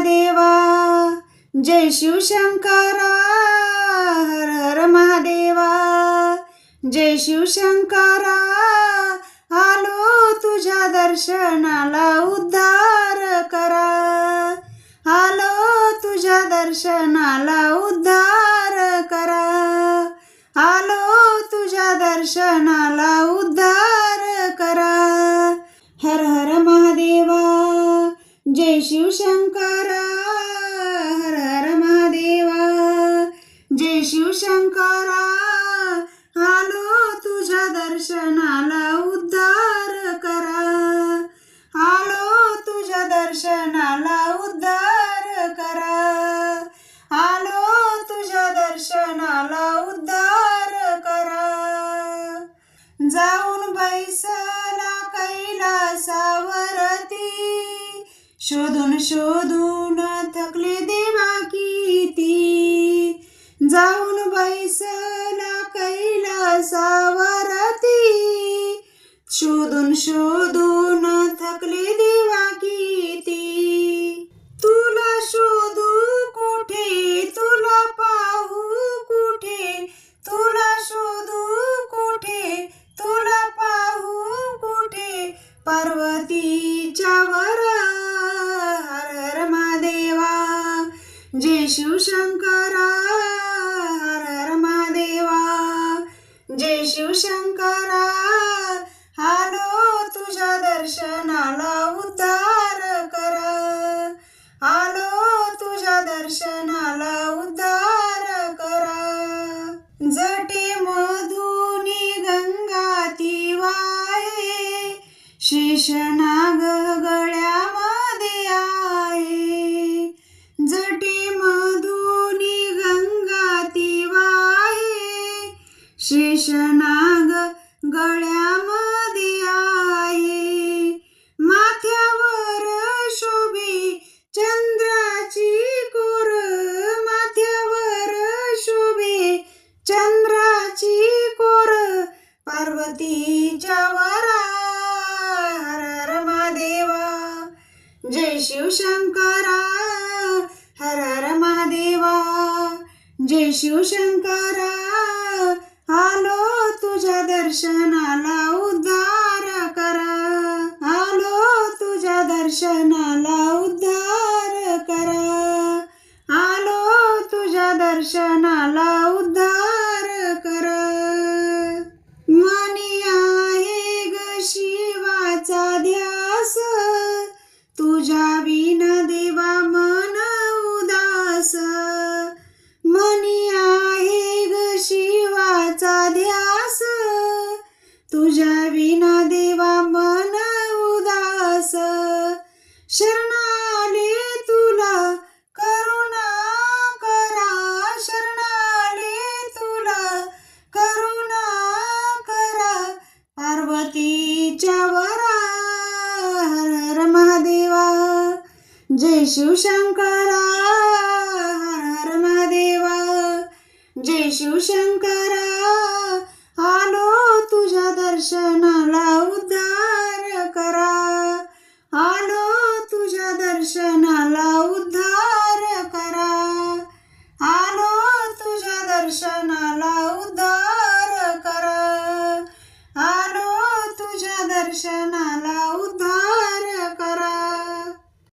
महादेवा, जय शिवशंकरा, हर हर महादेवा, जय शिवशंकरा, आलो तुझ्या दर्शनाला उद्धार करा, आलो तुझ्या दर्शनाला उद्धार करा, आलो तुझ्या दर्शनाला उद्धार करा. हर हर महादेवा, जय शिवशंकरा, हर हर महादेवा, जय शिवशंकरा, आलो तुझ्या दर्शनाला उद्धार करा, आलो तुझ्या दर्शनाला उद्धार करा, आलो तुझ्या दर्शनाला उद्धार करा. जाऊन बैसला कैलासावरती, शोधून शोधून थकले देवा किती, जाऊन बैसला कैलासावरती, शोधून शोधून थकले देवा किती, तुला शोधू कुठे, तुला पाहू कुठे, तुला शोधू कुठे, तुला पाहू कुठे, पार्वतीच्या वर. हर हर महादेवा, जय शिवशंकरा, हर हर महादेवा, जय शिवशंकरा, आलो तुझ्या दर्शनाला उद्धार करा, आलो तुझ्या दर्शनाला उद्धार करा. जटे मधुनी गंगा ती वाहे, शेषनाग गळ्यामध्ये आहे, जटे मधुनी गंगा ती वाहे, शेषनाग गळ्यामध्ये आहे, माथ्यावर शोभे चंद्राची कोर, माथ्यावर शोभे चंद्राची कोर, पार्वतीच्या वरा. हर हर महादेवा, जय शिवशंकरा, हर हर महादेवा, जय शिवशंकरा, आलो तुझ्या दर्शनाला उद्धार करा, आलो तुझ्या दर्शनाला उद्धार करा, आलो तुझ्या दर्शनाला उद्धार करा. मनी आहे ग शिवाचा ध्यास, तुझ्या विना देवा मन उदास, मनी आहे ग शिवाचा ध्यास, तुझ्या विना देवा मन उदास, शरणाले तुला करुणा करा, शरणाले तुला करुणा करा, पार्वतीच्या वरा. हर हर महादेवा, जय शिवशंकरा, हर हर महादेवा, जय शिवशंकरा, आलो तुझ्या दर्शनाला उद्धार करा,